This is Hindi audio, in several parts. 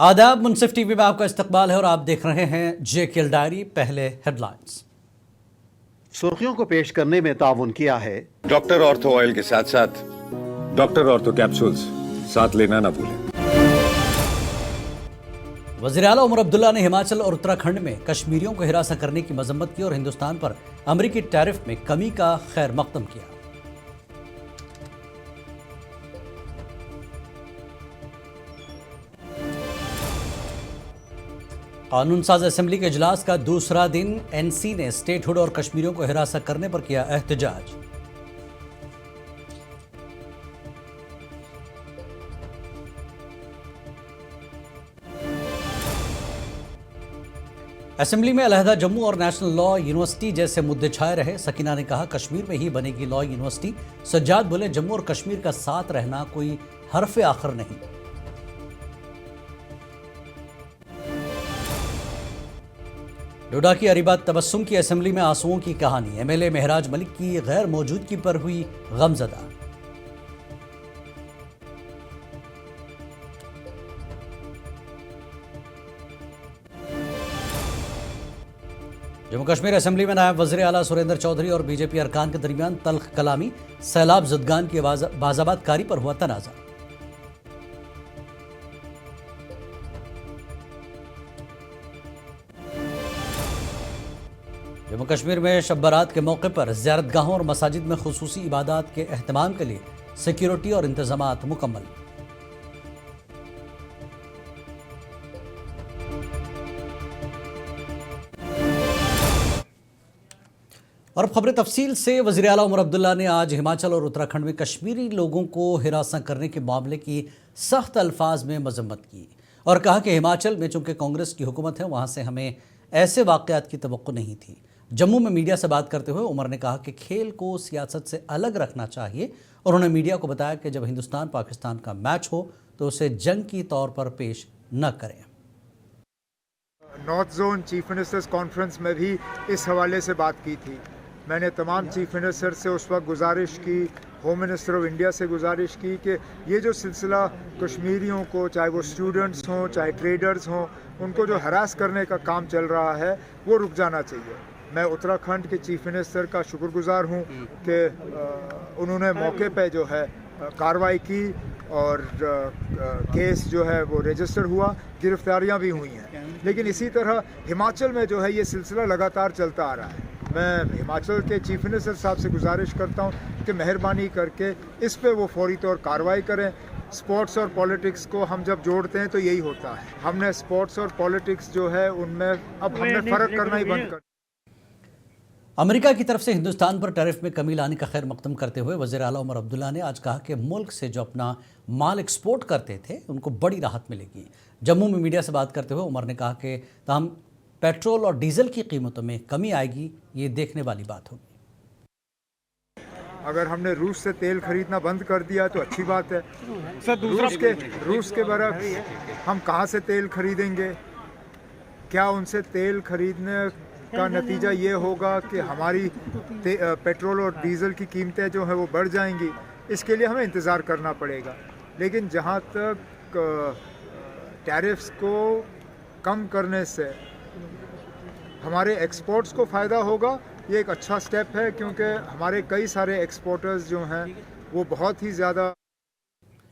आदाब, मुनसिफ टीवी में आपका इस्तकबाल है और आप देख रहे हैं जेकेएल डायरी। पहले हेडलाइंस। सुर्खियों को पेश करने में ताउन किया है डॉक्टर ऑर्थो ऑयल के साथ साथ डॉक्टर ऑर्थो कैप्सूल्स साथ लेना ना भूलें। वज़ीर आला उमर अब्दुल्ला ने हिमाचल और उत्तराखंड में कश्मीरियों को हिरासत करने की मजम्मत की और हिंदुस्तान पर अमरीकी टैरिफ में कमी का खैर मकदम किया। कानून साज असेंबली के इजलास का दूसरा दिन, एनसी ने स्टेटहुड और कश्मीरियों को हिरासत करने पर किया एहतजाज। असेंबली में अलहदा जम्मू और नेशनल लॉ यूनिवर्सिटी जैसे मुद्दे छाए रहे। सकीना ने कहा कश्मीर में ही बनेगी लॉ यूनिवर्सिटी। सज्जाद बोले जम्मू और कश्मीर का साथ रहना कोई हरफ आखिर नहीं। डोडा की अरीबात तबस्सुम की असेंबली में आंसुओं की कहानी। एमएलए महराज मलिक की गैर मौजूदगी पर हुई गमजदा। जम्मू कश्मीर असेंबली में नायब वज़ीर आला सुरेंद्र चौधरी और बीजेपी अरकान के दरमियान तल्ख कलामी। सैलाब ज़दगान की बाज़ाबात कारी पर हुआ तनाज़ा। जम्मू कश्मीर में शब बारात के मौके पर ज़ियारतगाहों और मसाजिद में खुसूसी इबादत के एहतमाम के लिए सिक्योरिटी और इंतजामात मुकम्मल। और अब खबरें तफसील से। वज़ीर आला उमर अब्दुल्ला ने आज हिमाचल और उत्तराखंड में कश्मीरी लोगों को हिरासत करने के मामले की सख्त अल्फाज में मजम्मत की और कहा कि हिमाचल में चूंकि कांग्रेस की हुकूमत है वहाँ से हमें ऐसे वाक़यात की तवक्को नहीं थी। जम्मू में मीडिया से बात करते हुए उमर ने कहा कि खेल को सियासत से अलग रखना चाहिए और उन्होंने मीडिया को बताया कि जब हिंदुस्तान पाकिस्तान का मैच हो तो उसे जंग की तौर पर पेश न करें। North zone chief ministers conference में भी इस हवाले से बात की थी। मैंने तमाम चीफ मिनिस्टर से उस वक्त गुजारिश की, होम मिनिस्टर ऑफ इंडिया से गुजारिश की कि ये जो सिलसिला कश्मीरियों को, चाहे वो स्टूडेंट्स हों चाहे ट्रेडर्स हों, उनको जो हरास करने का काम चल रहा है वो रुक जाना चाहिए। मैं उत्तराखंड के चीफ मिनिस्टर का शुक्रगुजार हूँ कि उन्होंने मौके पे जो है कार्रवाई की और केस जो है वो रजिस्टर हुआ, गिरफ्तारियाँ भी हुई हैं। लेकिन इसी तरह हिमाचल में जो है ये सिलसिला लगातार चलता आ रहा है। मैं हिमाचल के चीफ मिनिस्टर साहब से गुजारिश करता हूँ कि मेहरबानी करके इस पे वो फौरी तौर कार्रवाई करें। स्पोर्ट्स और पॉलिटिक्स को हम जब जोड़ते हैं तो यही होता है। हमने स्पोर्ट्स और पॉलिटिक्स जो है उनमें अब हमने फ़र्क करना ही बंद कर। अमेरिका की तरफ से हिंदुस्तान पर टैरिफ में कमी लाने का खैर मकदम करते हुए वज़ीर आला उमर अब्दुल्ला ने आज कहा कि मुल्क से जो अपना माल एक्सपोर्ट करते थे उनको बड़ी राहत मिलेगी। जम्मू में मीडिया से बात करते हुए उमर ने कहा कि तमाम पेट्रोल और डीजल की कीमतों में कमी आएगी, ये देखने वाली बात होगी। अगर हमने रूस से तेल खरीदना बंद कर दिया तो अच्छी बात है। रूस के बरक्स हम कहाँ से तेल खरीदेंगे? क्या उनसे तेल खरीदने का नतीजा ये होगा कि हमारी पेट्रोल और डीज़ल की कीमतें जो हैं वो बढ़ जाएंगी? इसके लिए हमें इंतज़ार करना पड़ेगा। लेकिन जहाँ तक टैरिफ्स को कम करने से हमारे एक्सपोर्ट्स को फ़ायदा होगा, ये एक अच्छा स्टेप है, क्योंकि हमारे कई सारे एक्सपोर्टर्स जो हैं वो बहुत ही ज़्यादा।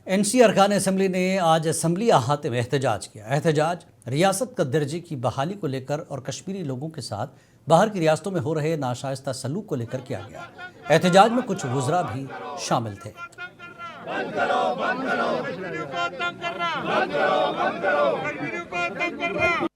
एनसी अरकान असेंबली ने आज असेंबली अहाते में एहतजाज किया। एहतजाज रियासत का दर्जे की बहाली को लेकर और कश्मीरी लोगों के साथ बाहर की रियासतों में हो रहे नाशाइस्ता सलूक को लेकर किया गया। एहतजाज में कुछ वुज़रा भी शामिल थे। बंद करो, बंद करो, कश्मीरियों को तंग करना, बंद करो, बंद करो, कश्मीरियों को तंग करना।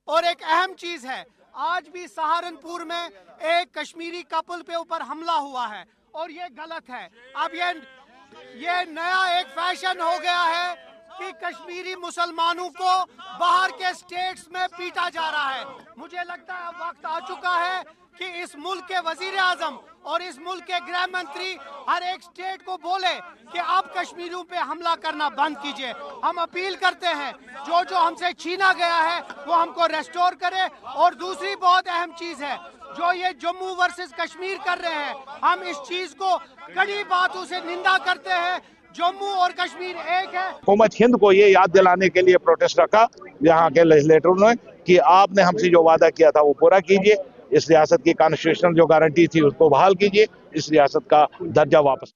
और एक अहम चीज है, आज भी सहारनपुर में एक कश्मीरी कपल पे ऊपर हमला हुआ है और ये गलत है। अब ये नया एक फैशन हो गया है कि कश्मीरी मुसलमानों को बाहर के स्टेट्स में पीटा जा रहा है। मुझे लगता है अब वक्त आ चुका है कि इस मुल्क के वजीर आजम और इस मुल्क के गृह मंत्री हर एक स्टेट को बोले कि आप कश्मीरियों पे हमला करना बंद कीजिए। हम अपील करते हैं जो जो हमसे छीना गया है वो हमको रेस्टोर करे। और दूसरी बहुत अहम चीज है, जो ये जम्मू वर्सेस कश्मीर कर रहे हैं, हम इस चीज को कड़ी बातों से निंदा करते हैं। जम्मू और कश्मीर एक है। हुकूमत हिंद को ये याद दिलाने के लिए प्रोटेस्ट रखा यहाँ के लेजिस्लेटरों ने कि आपने हमसे जो वादा किया था वो पूरा कीजिए, इस रियासत की कॉन्स्टिट्यूशनल जो गारंटी थी उसको बहाल कीजिए, इस रियासत का दर्जा वापस।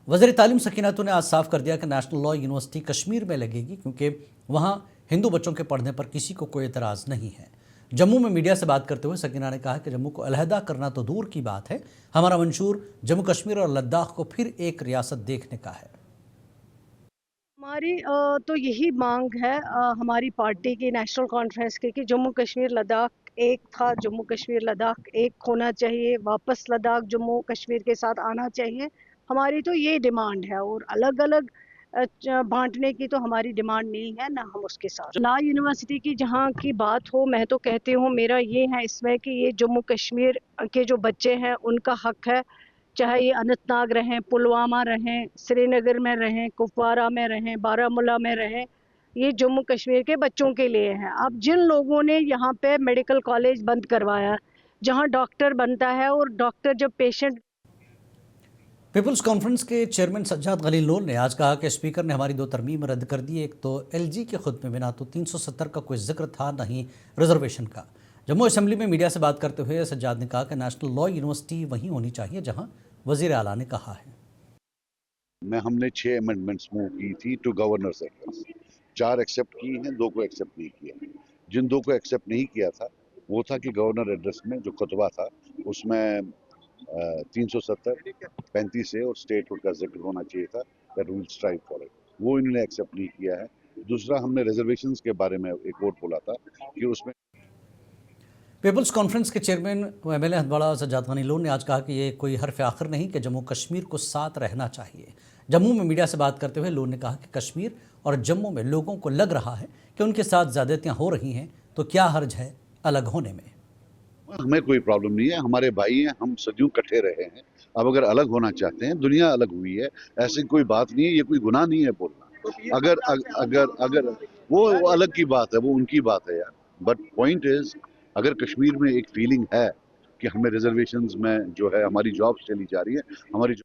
वज़ीर तालीम सकीनातुल ने आज साफ कर दिया कि नेशनल लॉ यूनिवर्सिटी कश्मीर में लगेगी क्योंकि वहाँ हिंदू बच्चों के पढ़ने पर किसी को कोई एतराज़ नहीं है। जम्मू में मीडिया से बात करते हुए सकीना ने कहा कि जम्मू को अलहदा करना तो दूर की बात है, हमारा मंशूर जम्मू कश्मीर और लद्दाख को फिर एक रियासत देखने का है। हमारी तो यही मांग है हमारी पार्टी की नेशनल कॉन्फ्रेंस की कि जम्मू कश्मीर लद्दाख एक था, जम्मू कश्मीर लद्दाख एक होना चाहिए, वापस लद्दाख जम्मू कश्मीर के साथ आना चाहिए। हमारी तो ये डिमांड है और अलग अलग बांटने की तो हमारी डिमांड नहीं है, ना हम उसके साथ। लॉ यूनिवर्सिटी की जहाँ की बात हो, मैं तो कहती हूँ मेरा ये है इसमें कि ये जम्मू कश्मीर के जो बच्चे हैं उनका हक है, चाहे ये अनंतनाग रहें, पुलवामा रहें, श्रीनगर में रहें, कुपवारा में रहें, बारामूला में रहें, ये जम्मू कश्मीर के बच्चों के लिए है। अब जिन लोगों ने यहाँ पे मेडिकल कॉलेज बंद करवाया जहाँ डॉक्टर बनता है और डॉक्टर जब पेशेंट। पीपल्स कॉन्फ्रेंस के चेयरमैन सज्जाद गलील लोन ने आज कहा कि स्पीकर ने हमारी 2 तरमीम रद्द कर दी। एक तो LG के खुतबे में ना तो 370 का कोई जिक्र था, न ही रिजर्वेशन का। जम्मू असेंबली में मीडिया से बात करते हुए सज्जाद ने कहा कि नेशनल लॉ यूनिवर्सिटी वहीं होनी चाहिए जहां वजीर आला ने कहा है। हमने 6 अमेंडमेंट्स मूव की थी टू गवर्नर्स एड्रेस, 4 एक्सेप्ट की हैं, 2 को एक्सेप्ट नहीं किया। जिन 2 को एक्सेप्ट नहीं किया था वो था कि गवर्नर एड्रेस में जो खुतबा था उसमें 370, 35 से और स्टेटहुड का जिक्र होना चाहिए था, that we will strive for it. वो इन्होंने एक्सेप्ट नहीं किया है। दूसरा, हमने रिजर्वेशंस के बारे में एक और बोला था कि उसमें। पीपल्स कॉन्फ्रेंस के चेयरमैन व MLA हंदवाड़ा सज्जाद गलील लोन ने आज कहा कि ये कोई हरफ आखिर नहीं कि जम्मू कश्मीर को साथ रहना चाहिए। जम्मू में मीडिया से बात करते हुए लोन ने कहा कि कश्मीर और जम्मू में लोगों को लग रहा है कि उनके साथ ज़्यादतियाँ हो रही हैं, तो क्या हर्ज है अलग होने में। हमें कोई प्रॉब्लम नहीं है, हमारे भाई हैं, हम सदियों इकट्ठे रहे हैं। अब अगर अलग होना चाहते हैं, दुनिया अलग हुई है, ऐसी कोई बात नहीं है, ये कोई गुनाह नहीं है बोलना। अगर वो अलग की बात है, वो उनकी बात है यार। बट पॉइंट इज, अगर कश्मीर में एक फीलिंग है कि हमें रिजर्वेशंस में जो है हमारी जॉब्स चली जा रही है, हमारी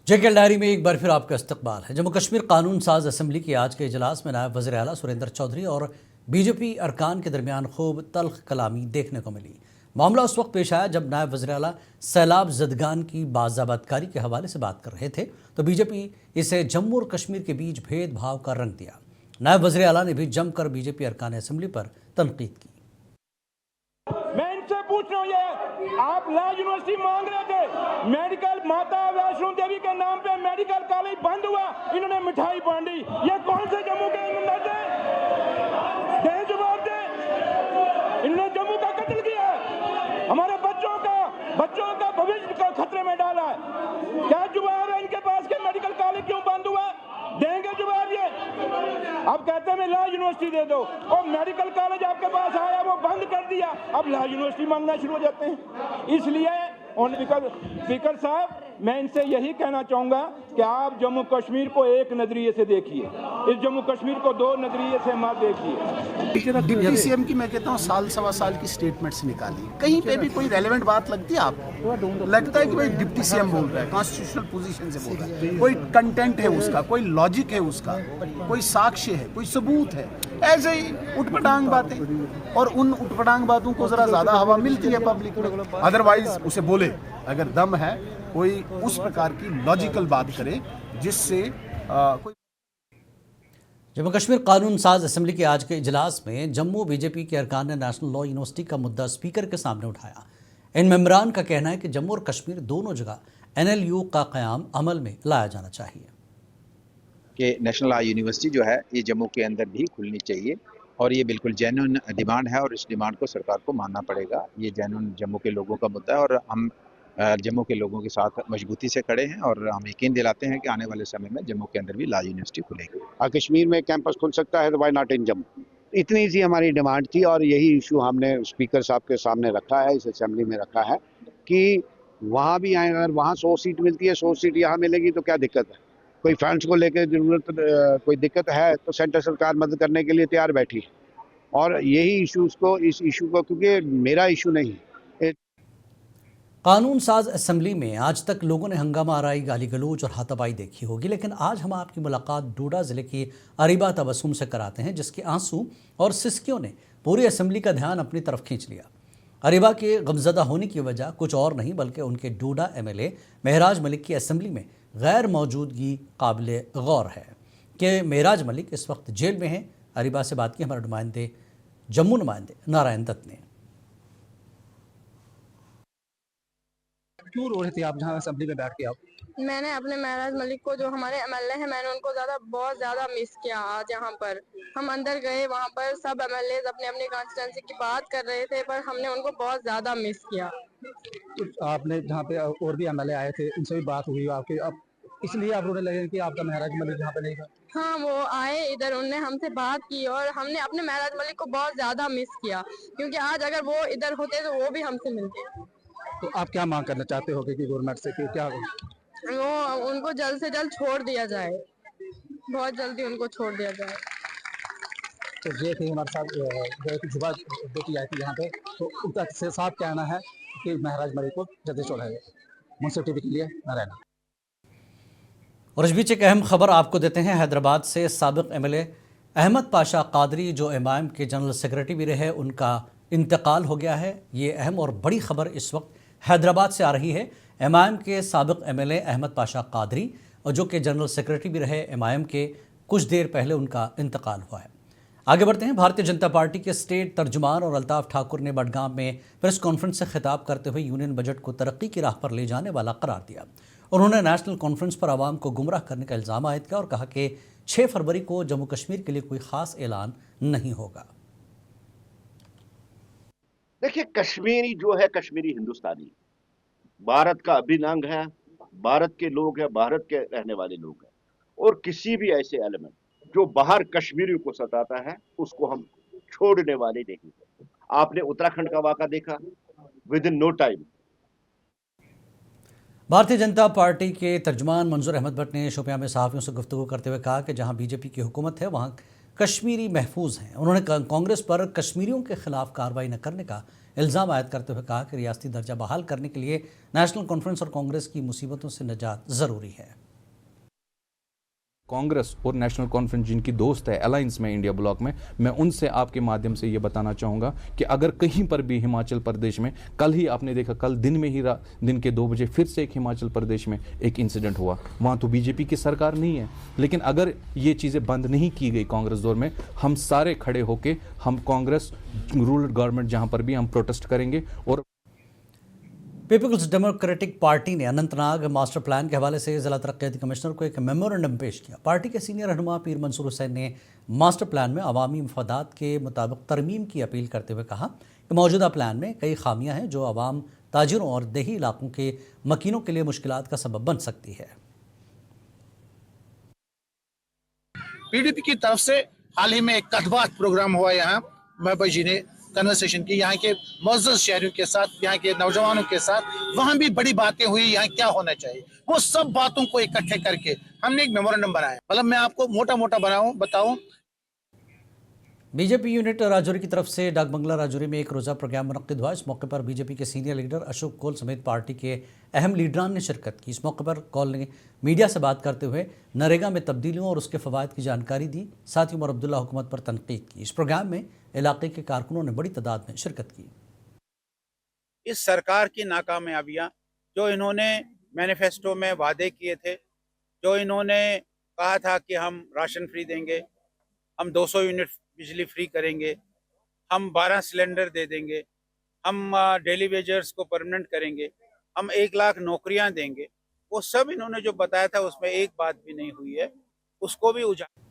JKL डायरी में एक बार फिर आपका इस्तकबाल है। जम्मू कश्मीर कानून साज असेंबली की आज के इजलास में नायब वज़ीर आला सुरेंद्र चौधरी और BJP अरकान के दरमियान खूब तल्ख कलामी देखने को मिली। मामला उस वक्त पेश आया जब नायब वज़ीर आला सैलाब ज़दगान की बाज़ाबतकारी के हवाले से बात कर रहे थे, तो BJP इसे जम्मू और कश्मीर के बीच भेदभाव का रंग दिया। नायब वज़ीर आला ने भी जमकर BJP अरकान असेंबली पर तनकीद की। मैं इनसे पूछ रहा हूँ, ये आप लॉ यूनिवर्सिटी मांग रहे थे, मेडिकल माता वैष्णो देवी के नाम पे मेडिकल कॉलेज बंद हुआ, इन्होंने मिठाई बांटी। ये कौन से जम्मू के नुमाइंदे दे जवाब दे। इन्होंने जम्मू का कत्ल किया है, हमारे बच्चों का भविष्य का खतरे में डाला है। क्या जवाब है इनके पास कि मेडिकल कॉलेज क्यों बंद हुआ? देंगे जवाब ये? अब कहते हैं लॉ यूनिवर्सिटी दे दो, और मेडिकल कॉलेज आपके पास आया वो बंद कर दिया, अब लॉ यूनिवर्सिटी मांगना शुरू हो जाते हैं। इसलिए स्पीकर साहब, मैं इनसे यही कहना चाहूंगा कि आप जम्मू कश्मीर को एक नजरिए से देखिए, इस जम्मू कश्मीर को 2 नजरिए से मत देखिए। डिप्टी CM की मैं कहता हूँ साल सवा साल की स्टेटमेंट्स निकाली, कहीं पे भी कोई रेलेवेंट बात लगती है आपको? लगता है कि भाई डिप्टी CM बोल रहा है, कॉन्स्टिट्यूशनल पोजीशन से बोल रहा है, कोई कंटेंट है उसका, कोई लॉजिक है उसका, कोई साक्ष्य है, कोई सबूत है। ऐसे ही उटपटांग बातें, और उन उटपटांग बातों को जरा ज्यादा हवा मिलती है पब्लिक में। अदरवाइज उसे बोले, अगर दम है कोई उस प्रकार की लॉजिकल बात करे जिससे कोई। जम्मू कश्मीर कानून साज असेंबली के आज के इजलास में जम्मू BJP के अरकान ने नेशनल लॉ यूनिवर्सिटी का मुद्दा स्पीकर के सामने उठाया। इन मेंबरान का कहना है कि जम्मू और कश्मीर दोनों जगह NLU का क़याम अमल में लाया जाना चाहिए कि नेशनल लॉ यूनिवर्सिटी जो है ये जम्मू के अंदर भी खुलनी चाहिए, और ये बिल्कुल जेन्युइन डिमांड है और इस डिमांड को सरकार को मानना पड़ेगा। ये जेन्युइन जम्मू के लोगों का मुद्दा है और हम जम्मू के लोगों के साथ मजबूती से खड़े हैं, और हम यकीन दिलाते हैं कि आने वाले समय में जम्मू के अंदर भी लॉ यूनिवर्सिटी खुलेगी। कश्मीर में कैंपस खुल सकता है तो व्हाई नॉट इन जम्मू। इतनी सी हमारी डिमांड थी और यही इशू हमने स्पीकर साहब के सामने रखा है, इस असेंबली में रखा है कि वहाँ भी आए। अगर वहाँ 100 सीट मिलती है, 100 सीट यहाँ मिलेगी तो क्या दिक्कत है? कोई फंड्स को लेकर जरूरत कोई दिक्कत है तो सेंट्रल सरकार मदद करने के लिए तैयार बैठी है। और यही इशूज़ को, इस इशू को, क्योंकि मेरा इशू नहीं है। कानून साज असेंबली में आज तक लोगों ने हंगामा आराई, गाली गलौज और हाथापाई देखी होगी, लेकिन आज हम आपकी मुलाकात डोडा जिले की अरीबा तबस्सुम से कराते हैं, जिसके आंसू और सिसकियों ने पूरी असेंबली का ध्यान अपनी तरफ खींच लिया। अरीबा के गमजदा होने की वजह कुछ और नहीं बल्कि उनके डोडा एमएलए महराज मलिक की असेंबली में गैर मौजूदगी काबिल गौर है कि महराज मलिक इस वक्त जेल में हैं। अरीबा से बात की हमारे नुमाइंदे जम्मू नुमाइंदे नारायण दत्त ने। क्यों रो रहे थे आप जहाँ असेंबली में बैठ के? आप मैंने अपने महराज मलिक को, जो हमारे एमएलए हैं, मैंने उनको बहुत ज्यादा मिस किया। आज यहाँ पर हम अंदर गए, वहाँ पर सब एमएलए अपने अपने कॉन्स्टिट्यूंसी की बात कर रहे थे, पर हमने उनको बहुत ज्यादा मिस किया। तो आपने जहाँ पे और भी एमएलए आए थे, उनसे भी बात हुई आपकी, अब इसलिए आप रोने लगे कि आपका महराज मलिक यहाँ पे नहीं था? हाँ, वो आए इधर, उनने हमसे बात की और हमने अपने महराज मलिक को बहुत ज्यादा मिस किया, क्योंकि आज अगर वो इधर होते तो वो भी हमसे मिलते। तो आप क्या मांग करना चाहते हो कि गवर्नमेंट से, कि क्या वो उनको जल्द से जल्द छोड़ दिया जाए, बहुत जल्दी उनको छोड़ दिया जाए। तो ये थे हमारे साथ जुबा बेटी आई थी यहाँ पे, तो उनका साफ कहना है कि महराज मलिक को जल्दी छोड़ा जाए। मुंसिफ टीवी के लिए नारायण। और इस बीच एक अहम खबर आपको देते हैं। हैदराबाद से साबिक एमएलए अहमद पाशा कादरी, जो एमआईएम के जनरल सेक्रेटरी भी रहे, उनका इंतकाल हो गया है। ये अहम और बड़ी खबर इस वक्त हैदराबाद से आ रही है। एमआईएम के साबिक एमएलए अहमद पाशा कादरी, और जो कि जनरल सेक्रेटरी भी रहे एमआईएम के, कुछ देर पहले उनका इंतकाल हुआ है। आगे बढ़ते हैं। भारतीय जनता पार्टी के स्टेट तर्जुमान और अल्ताफ ठाकुर ने बडगाम में प्रेस कॉन्फ्रेंस से खिताब करते हुए यूनियन बजट को तरक्की की राह पर ले जाने वाला करार दिया। उन्होंने नेशनल कॉन्फ्रेंस पर आवाम को गुमराह करने का इल्ज़ाम आयद किया और कहा कि 6 फरवरी को जम्मू कश्मीर के लिए कोई ख़ास ऐलान नहीं होगा। देखिए, कश्मीरी जो है, कश्मीरी हिंदुस्तानी भारत का अभिन्न अंग है, भारत के लोग हैं, भारत के रहने वाले लोग हैं, और किसी भी ऐसे एलिमेंट जो बाहर कश्मीरियों को सताता है उसको हम छोड़ने वाले नहीं हैं। आपने उत्तराखंड का वाक़ा देखा, with in no time. Bharatiya Janata party के तर्जुमान मंजूर अहमद भट्ट ने शोपियां में सहाफ़ियों से गुफ्तगू करते हुए कहा कि जहां बीजेपी की हुकूमत है वहां कश्मीरी महफूज हैं। उन्होंने कांग्रेस पर कश्मीरियों के खिलाफ कार्रवाई न करने का इल्ज़ाम आयद करते हुए कहा कि रियासती दर्जा बहाल करने के लिए नेशनल कॉन्फ्रेंस और कांग्रेस की मुसीबतों से निजात ज़रूरी है। कांग्रेस और नेशनल कॉन्फ्रेंस जिनकी दोस्त है अलायंस में इंडिया ब्लॉक में, मैं उनसे आपके माध्यम से ये बताना चाहूँगा कि अगर कहीं पर भी हिमाचल प्रदेश में, कल ही आपने देखा, कल दिन में ही दिन के 2 बजे फिर से एक हिमाचल प्रदेश में एक इंसिडेंट हुआ। वहाँ तो बीजेपी की सरकार नहीं है, लेकिन अगर ये चीज़ें बंद नहीं की गई कांग्रेस दौर में, हम सारे खड़े होकर हम कांग्रेस रूरल गवर्नमेंट जहाँ पर भी हम प्रोटेस्ट करेंगे। और पीपल्स डेमोक्रेटिक पार्टी ने अनंतनाग मास्टर प्लान के हवाले से जिला तरक्याती कमिश्नर को एक मेमोरेंडम पेश किया। पार्टी के सीनियर रहनुमा पीर मंसूर हुसैन ने मास्टर प्लान में अवामी मफादात के मुताबिक तरमीम की अपील करते हुए कहा कि मौजूदा प्लान में कई खामियां हैं जो अवाम, ताजिरों और देही इलाकों के मकीनों के लिए मुश्किलात का सबब बन सकती है। पीडीपी की तरफ से हाल ही में एक कथबात प्रोग्राम हुआ यहाँ, महबूबा जी ने कन्वर्सेशन की यहाँ के मुअज़्ज़ज़ शहरियों के साथ, यहाँ के नौजवानों के साथ, वहाँ भी बड़ी बातें हुई, यहाँ क्या होना चाहिए, वो सब बातों को इकट्ठे करके हमने एक मेमोरेंडम बनाया। मतलब मैं आपको मोटा मोटा बताऊं। बीजेपी यूनिट राजौरी की तरफ से डाक बंगला राजौरी में एक रोज़ा प्रोग्राम मुनक्किद हुआ। इस मौके पर बीजेपी के सीनियर लीडर अशोक कौल समेत पार्टी के अहम लीडरान ने शिरकत की। इस मौके पर कौल ने मीडिया से बात करते हुए नरेगा में तब्दीलियों और उसके फ़वाइद की जानकारी दी। साथ ही उमर अब्दुल्ला हुकूमत पर तनकीद की। इस प्रोग्राम में इलाके के कारकुनों ने बड़ी तादाद में शिरकत की। इस सरकार की नाकामयाबियाँ, जो इन्होंने मैनिफेस्टो में वादे किए थे, जो इन्होंने कहा था कि हम राशन फ्री देंगे, हम 200 यूनिट बिजली फ्री करेंगे, हम 12 सिलेंडर दे देंगे, हम डेली वेजर्स को परमानेंट करेंगे, हम 1 लाख नौकरियां देंगे, वो सब इन्होंने जो बताया था उसमें एक बात भी नहीं हुई है, उसको भी उजागर।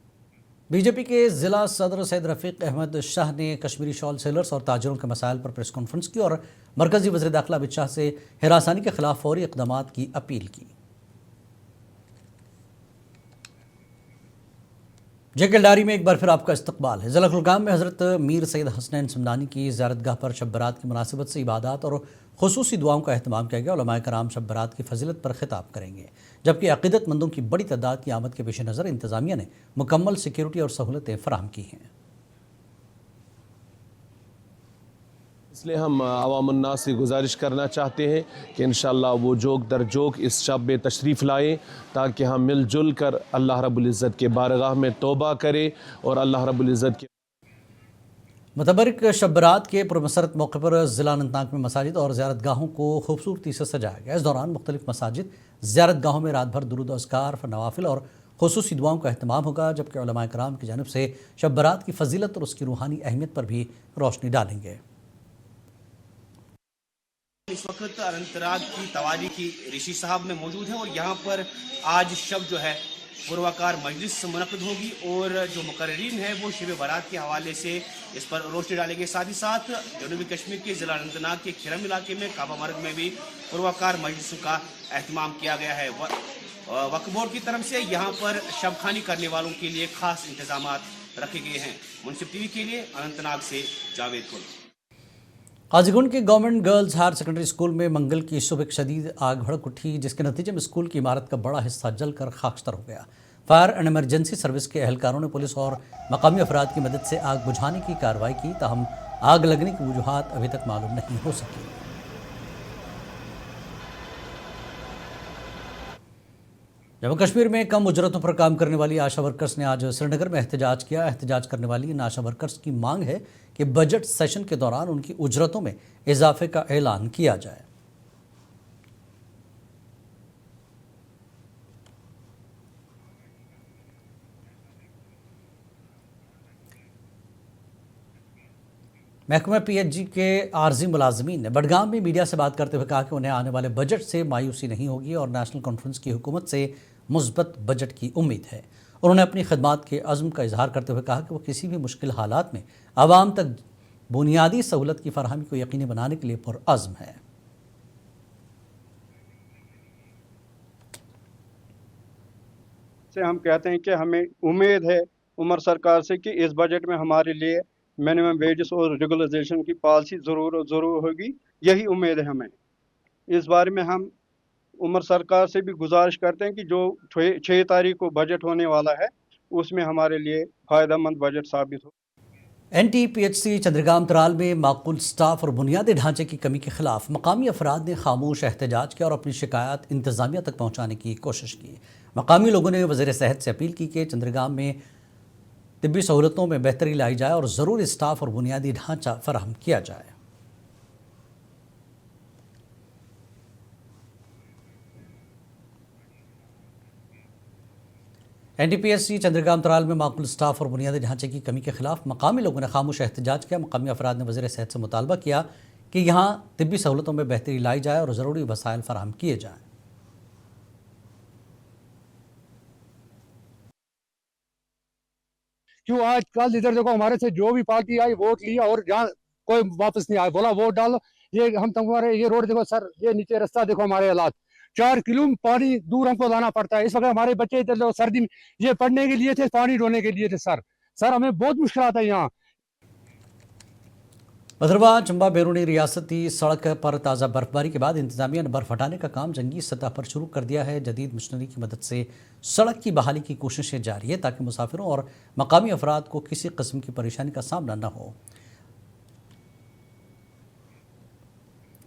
बीजेपी के जिला सदर सैयद रफीक अहमद शाह ने कश्मीरी शॉल सेलर्स और ताजरों के मसाइल पर प्रेस कॉन्फ्रेंस की और मरकजी वज़ीर दाखिला अमित शाह से हिरासानी के खिलाफ फौरी इक़दामात की अपील की। जेकेलडारी में एक बार फिर आपका इस्तकबाल है। ज़िला कुलगाम में हज़रत मीर सैयद हसनैन समदानी की ज़ियारतगाह पर शब बरात की मुनासिबत से इबादत और खुसूसी दुआओं का अहतमाम किया गया। उलमाए कराम शब बरात की फजीलत पर खिताब करेंगे, जबकि अक़ीदतमंदों की बड़ी तादाद की आमद के पेश नज़र इंतज़ामिया ने मुकम्मल सिक्योरिटी और सहूलतें फराहम की हैं। इसलिए हम अवामुन्नास से गुजारिश करना चाहते हैं कि इंशाअल्लाह वो जोक दर जोक इस शब में तशरीफ़ लाएँ, ताकि हम मिलजुल कर अल्लाह रब्बुल इज़्ज़त के बारगाह में तौबा करें और अल्लाह रब्बुल इज़्ज़त के मुतबरक शब बरात के पुरमसरत मौके पर ज़िला अनंतनाग में मसाजिद और ज़ियारत गाहों को खूबसूरती से सजाया गया। इस दौरान मुख्तलिफ मसाजिद ज़ियारत गाहों में रात भर दुरूद अस्कार, नवाफिल और खुसूसी दुआओं का अहतमाम होगा, जबकि उलमाए कराम की जानिब से शब बरात की फजीलत और उसकी रूहानी अहमियत पर भी रोशनी डालेंगे। इस वक्त अनंतनाग की तवाली की ऋषि साहब में मौजूद है और यहाँ पर आज शब जो है पुरवाकार मजलिस मुनक़िद होगी और जो मुकर्रीन है वो शब बारात के हवाले से इस पर रोशनी डालेंगे। साथ ही साथ जनूबी कश्मीर के ज़िला अनंतनाग के खिरम इलाके में काबा मार्ग में भी पुरवाकार मजलिसों का अहतमाम किया गया है। वक्फ बोर्ड की तरफ से यहाँ पर शबखानी करने वालों के लिए खास इंतजाम रखे गए हैं। मुनसिफ टीवी के लिए अनंतनाग से जावेद कुल। काजीगुंड के government girls higher secondary school में मंगल की सुबह एक शदीद आग भड़क उठी, जिसके नतीजे में स्कूल की इमारत का बड़ा हिस्सा जलकर खाकस्तर हो गया। फायर एंड इमरजेंसी सर्विस के एहलकारों ने पुलिस और मकामी अफराद की मदद से आग बुझाने की कार्रवाई की, ताहम आग लगने की वजूहात अभी तक मालूम नहीं हो सकी। जम्मू कश्मीर में कम उजरतों पर काम करने वाली आशा वर्कर्स ने आज श्रीनगर में एहतजाज किया। एहतजाज करने वाली इन आशा वर्कर्स की मांग है कि बजट सेशन के दौरान उनकी उजरतों में इजाफे का ऐलान किया जाए। महकमा पीएचजी के आर्जी मुलाजमीन ने बडगाम में मीडिया से बात करते हुए कहा कि उन्हें आने वाले बजट से मायूसी नहीं होगी और नेशनल कॉन्फ्रेंस की हुकूमत से मुस्बत बजट की उम्मीद है। उन्होंने अपनी खदमात के अज़्म का इजहार करते हुए कहा कि वो किसी भी मुश्किल हालात में आवाम तक बुनियादी सहूलत की फराहमी को यकीनी बनाने के लिए पुरअज़्म है। से हम कहते हैं कि हमें उम्मीद है उमर सरकार से कि इस बजट में हमारे लिए मिनिमम वेजेस और रेगुलराइजेशन की पॉलिसी ज़रूर होगी। यही उम्मीद है हमें। इस बारे में हम उमर सरकार से भी गुजारिश करते हैं कि जो 6 तारीख को बजट होने वाला है उसमें हमारे लिए फ़ायदेमंद बजट साबित हो। NTPHC चंद्रगाम तराल में माकूल स्टाफ और बुनियादी ढांचे की कमी के खिलाफ मकामी अफराद ने खामोश एहतजाज किया और अपनी शिकायत इंतजामिया तक पहुँचाने की कोशिश की। मकामी लोगों ने वज़ीर सेहत से अपील की कि चंद्रगाम में तिब्बी सहूलतों में बेहतरी लाई जाए और ज़रूरी स्टाफ और बुनियादी ढांचा फराहम किया जाए। NTPHC चंद्रगाम तराल में माकूल स्टाफ और बुनियादी ढांचे की कमी के खिलाफ मकामी लोगों ने खामोश एहतजाज किया। मकामी अफराद ने वज़ीर सेहत से मुतालबा किया कि यहाँ तिब्बी सहूलतों में बेहतरी लाई जाए और ज़रूरी वसाइल फराहम किए जाएँ। क्यों आज कल इधर देखो हमारे से जो भी पार्टी आई वोट लिया और जहाँ कोई वापस नहीं आया, बोला वोट डालो। ये हम तुम्हारे ये रोड देखो सर, ये नीचे रास्ता देखो, हमारे हालात 4 किलो पानी दूर हमको लाना पड़ता है। इस वक्त हमारे बच्चे इधर सर्दी में ये पढ़ने के लिए थे, पानी ढोने के लिए थे। सर हमें बहुत मुश्किल आता है यहाँ। भद्रवा चंबा बैरूनी रियासती सड़क पर ताज़ा बर्फबारी के बाद इंतजामिया ने बर्फ हटाने का काम जंगी सतह पर शुरू कर दिया है। जदीद मशीनरी की मदद से सड़क की बहाली की कोशिशें जारी है ताकि मुसाफिरों और मकामी अफराद को किसी किस्म की परेशानी का सामना न हो।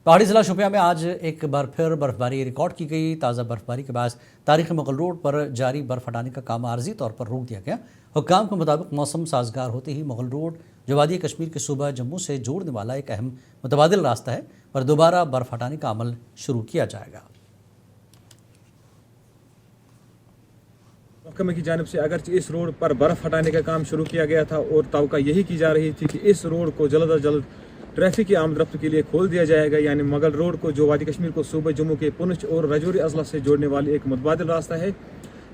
पहाड़ी ज़िला शोपियां में आज एक बार फिर बर्फबारी रिकॉर्ड की गई। ताज़ा बर्फबारी के बाद तारीख़ी मुगल रोड पर जारी बर्फ हटाने का काम आर्जी तौर पर रोक दिया गया। हुक्काम के मुताबिक मौसम साजगार होते ही मुगल रोड जो वादी कश्मीर के सूबा जम्मू से जोड़ने वाला एक अहम मुतबादिल रास्ता है, पर दोबारा बर्फ हटाने का अमल शुरू किया जाएगा। महकमे की जानिब से अगरचे इस रोड पर बर्फ हटाने का काम शुरू किया गया था और तवक्का यही की जा रही थी कि इस रोड को जल्द अज जल्द ट्रैफिक की आमद-रफ्त के लिए खोल दिया जाएगा, यानी मुगल रोड को जो वादी कश्मीर को सूबे जम्मू के पुंछ और रजौरी अजला से जोड़ने वाली एक मुतबादिल रास्ता है।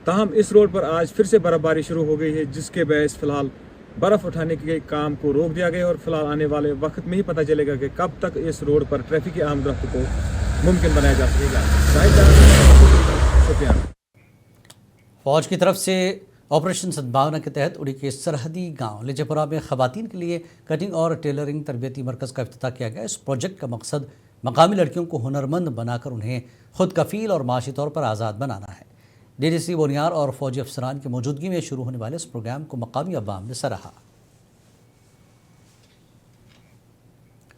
ताहम इस रोड पर आज फिर से बर्फबारी शुरू हो गई है, जिसके बायस फिलहाल बर्फ उठाने के काम को रोक दिया गया और फिलहाल आने वाले वक्त में ही पता चलेगा कि कब तक इस रोड पर ट्रैफिक की आमद-रफ्त को मुमकिन बनाया जा सकेगा। फौज की तरफ से ऑपरेशन सद्भावना के तहत उड़ी के सरहदी गांव लिजेपुरा में खवातीन के लिए कटिंग और टेलरिंग तरबियती मरकज़ का इफ्तिताह किया गया। इस प्रोजेक्ट का मकसद मकामी लड़कियों को हुनरमंद बनाकर उन्हें खुद कफील और माशी तौर पर आज़ाद बनाना है। DDC बोनियार और फौजी अफसरान की मौजूदगी में शुरू होने वाले इस प्रोग्राम को मकामी अवाम ने सराहा।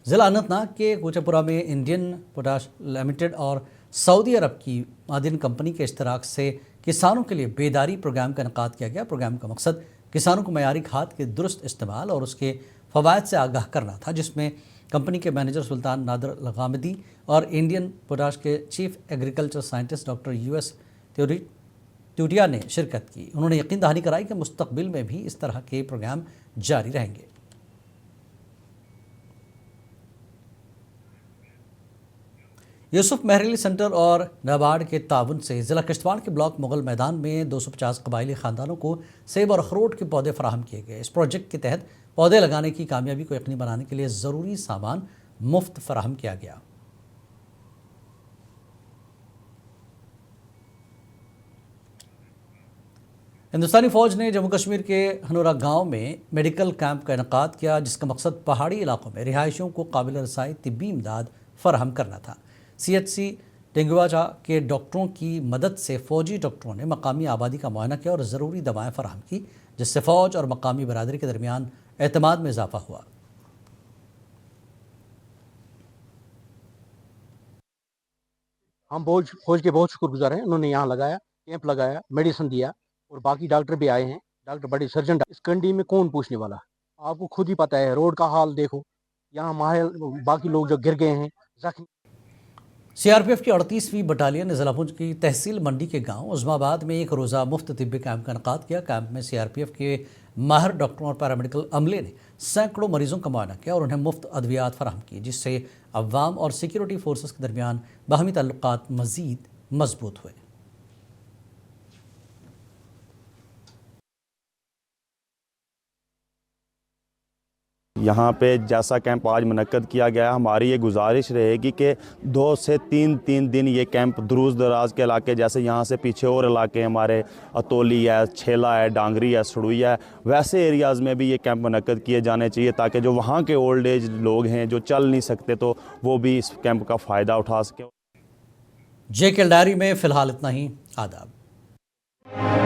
ज़िला अनंतनाग के कोचेपुरा में इंडियन पोटाश लिमिटेड और सऊदी अरब की मादिन कंपनी के इश्तराक से किसानों के लिए बेदारी प्रोग्राम का इनेकाद किया गया। प्रोग्राम का मकसद किसानों को मयारी खाद के दुरुस्त इस्तेमाल और उसके फ़वाइद से आगाह करना था, जिसमें कंपनी के मैनेजर सुल्तान नादर लगामदी और इंडियन पोटाश के chief agriculture scientist doctor US ट्यूटिया ने शिरकत की। उन्होंने यकीन दहानी कराई कि मुस्तकबिल में भी इस तरह के प्रोग्राम जारी रहेंगे। यूसुफ महरेली सेंटर और नाबार्ड के ताउन से ज़िला किश्तवाड़ के ब्लॉक मुगल मैदान में 250 कबायली ख़ानदानों को सेब और अखरोट के पौधे फराहम किए गए। इस प्रोजेक्ट के तहत पौधे लगाने की कामयाबी को यकीनी बनाने के लिए ज़रूरी सामान मुफ्त फराहम किया गया। हिंदुस्तानी फ़ौज ने जम्मू कश्मीर के हनोरा गांव में मेडिकल कैंप का इनेकाद किया, जिसका मकसद पहाड़ी इलाकों में रिहायशियों को काबिल रसाई तिब्बी इमदाद फराहम करना था। CHC डेंगुआजा के डॉक्टरों की मदद से फ़ौजी डॉक्टरों ने मकामी आबादी का मुआयना किया और ज़रूरी दवाएं फराहम की, जिससे फ़ौज और मकामी बरादरी के दरमियान एतमाद में इजाफा हुआ। हम फौज के बहुत शुक्रगुजार हैं। उन्होंने यहाँ लगाया, कैंप लगाया, मेडिसिन दिया और बाकी डॉक्टर भी आए हैं, डॉक्टर बड़े सर्जन। इस कंडी में कौन पूछने वाला, आपको खुद ही पता है। रोड का हाल देखो, यहाँ माहौल, बाकी लोग जो गिर गए हैं, जख्मी। CRPF की 38वीं बटालियन ने ज़िला पुंछ की तहसील मंडी के गांव उस्माबाद में एक रोज़ा मुफ्त तिब्बी कैंप का इनेकाद किया। कैंप में CRPF के माहिर डॉक्टरों और पैरामेडिकल अमले ने सैकड़ों मरीजों का मुआयना किया और उन्हें मुफ्त अद्वियात फराहम की, जिससे अवाम और सिक्योरिटी फोर्सेस के दरमियान बाहमी ताल्लुकात मज़ीद मजबूत हुए। यहाँ पे जैसा कैंप आज मुनक्कद किया गया, हमारी ये गुजारिश रहेगी कि 2 से 3 दिन ये कैंप दूर दराज के इलाके, जैसे यहाँ से पीछे और इलाके हमारे अतोली है, छेला है, डांगरी है, सड़ुई है, वैसे एरियाज़ में भी ये कैंप मुनक्कद किए जाने चाहिए, ताकि जो वहाँ के ओल्ड एज लोग हैं जो चल नहीं सकते तो वो भी इस कैंप का फ़ायदा उठा सकें। JK डायरी में फ़िलहाल इतना ही। आदाब।